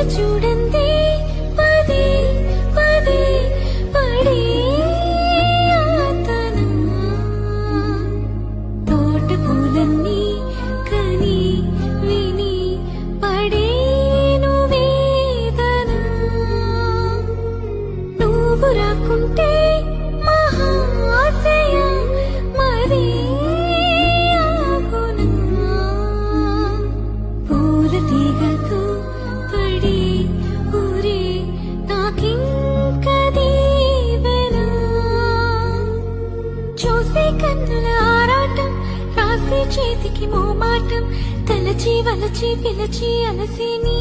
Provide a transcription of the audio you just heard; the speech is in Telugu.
చూడండి పదే పదే పడే ఆతనా తోట పూలన్నీ కని విని పడేను వేదన నువ్వు రాకుంటే మహాశయ మరీ ఆగునా పూల తీగతో పడి ఊరే నాకింక దీవెనా చూసే కన్నుల ఆరాటం రాసే చేతికి మోమాటం తలచి వలచి పిలచి అలసి నీ